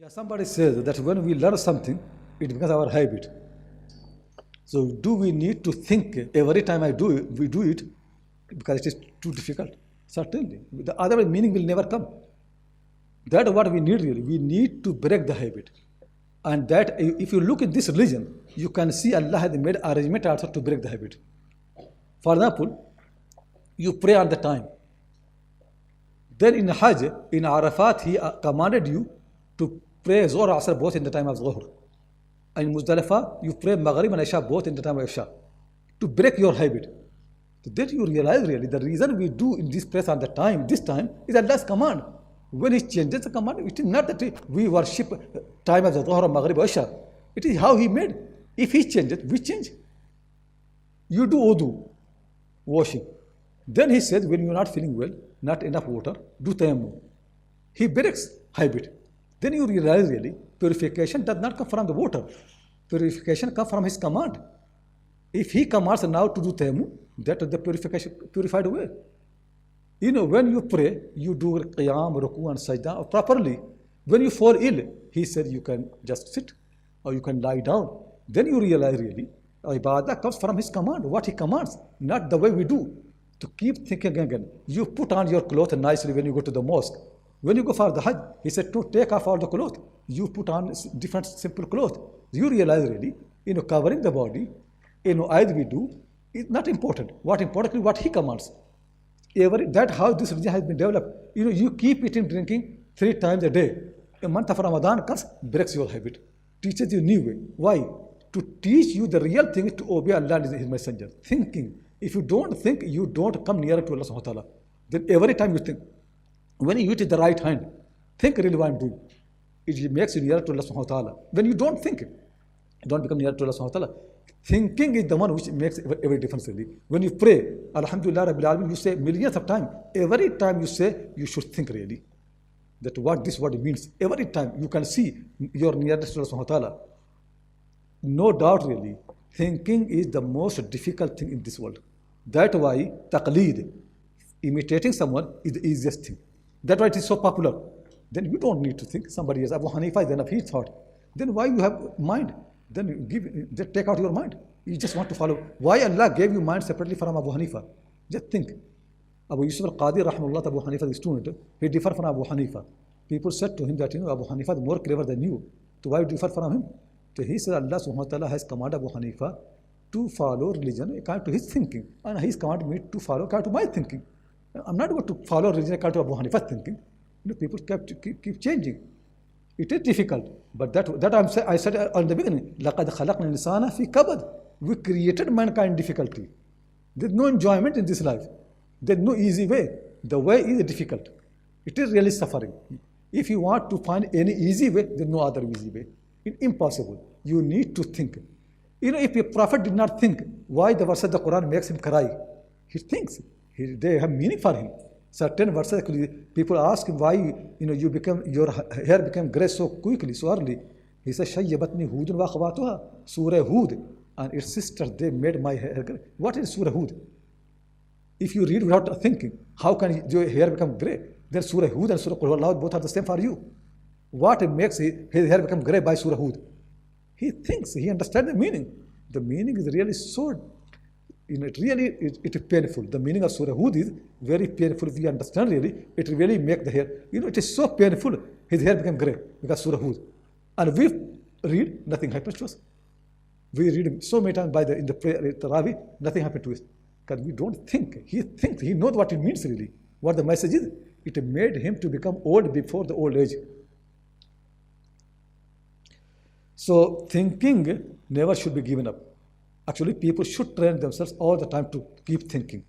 Yeah, somebody says that when we learn something, it becomes our habit. So do we need to think every time we do it because it is too difficult? Certainly. The other meaning will never come. That's what we need really. We need to break the habit. And that if you look at this religion, you can see Allah has made arrangement also to break the habit. For example, you pray on the time. Then in Hajj, in Arafat, he commanded you to pray Zohr or Asr both in the time of Zohr. And in Muzdalifah, you pray Maghrib and Isha both in the time of Isha. To break your habit. So then you realize really the reason we do in this place on the time, this time, is Allah's command. When He changes the command, it is not that we worship time of the Zohr or Maghrib or Isha. It is how He made. If He changes, we change. You do wudu, washing. Then He says, when you are not feeling well, not enough water, do tayammum. He breaks habit. Then you realize really, purification does not come from the water. Purification comes from His command. If He commands now to do tayammum, that is the purified way. You know, when you pray, you do qiyam, ruku and sajda properly. When you fall ill, He said you can just sit or you can lie down. Then you realize really, ibadah comes from His command, what He commands, not the way we do. To keep thinking again. You put on your clothes nicely when you go to the mosque. When you go for the Hajj, He said to take off all the clothes. You put on different simple clothes. You realize really, covering the body, as we do, is not important. What important is what He commands. That's how this religion has been developed. You keep eating, drinking 3 times a day. A month of Ramadan comes, breaks your habit. Teaches you new way. Why? To teach you the real thing is to obey Allah and His Messenger. Thinking. If you don't think, you don't come nearer to Allah subhanahu wa ta'ala. Then every time you think, when you eat with the right hand, think really what I'm doing. It makes you nearer to Allah subhanahu wa ta'ala. When you don't think, you don't become nearer to Allah subhanahu wa ta'ala. Thinking is the one which makes every difference really. When you pray, Alhamdulillah Rabbil Alamin, you say millions of times. Every time you say, you should think really. That what this word means. Every time you can see your nearness to Allah subhanahu wa ta'ala. No doubt really, thinking is the most difficult thing in this world. That's why taqleed, imitating someone, is the easiest thing. That's why it is so popular. Then you don't need to think. Somebody else, Abu Hanifa, then he thought. Then why you have mind? Then take out your mind. You just want to follow. Why Allah gave you mind separately from Abu Hanifa? Just think. Abu Yusuf al-Qadi, rahmullah, Abu Hanifa, the student, he differed from Abu Hanifa. People said to him that, Abu Hanifa is more clever than you. So why differ from him? So he said, Allah subhanahu wa ta'ala has commanded Abu Hanifa to follow religion according to his thinking. And He's commanded me to follow according to my thinking. I'm not going to follow religion according to Abu Hanifa's thinking. People keep changing. It is difficult. But that I said in the beginning, لَقَدْ خَلَقْنَا الْإِنسَانَ فِي كَبَدٍ. We created mankind difficulty. There's no enjoyment in this life. There's no easy way. The way is difficult. It is really suffering. If you want to find any easy way, there's no other easy way. It's impossible. You need to think. If a prophet did not think, why the verse of the Quran makes him cry? He thinks. They have meaning for him. Certain verses, people ask him why your hair became gray so quickly, so early. He says, Shayyabatni Hudun wa akhawatuha. Surah Hud and its sisters, they made my hair gray. What is Surah Hud? If you read without thinking, how can your hair become gray? Then Surah Hud and Surah Qul Huwallahu both are the same for you. What makes his hair become gray by Surah Hud? He thinks, he understands the meaning. The meaning is really so, it is painful. The meaning of Surah Hud is very painful. If you understand really, it really makes the hair, it is so painful, his hair became gray because Surah Hud. And we read, nothing happens to us. We read so many times in the prayer, Tarawih, nothing happened to us. Because we don't think. He thinks, he knows what it means really, what the message is. It made him to become old before the old age. So thinking never should be given up. Actually, people should train themselves all the time to keep thinking.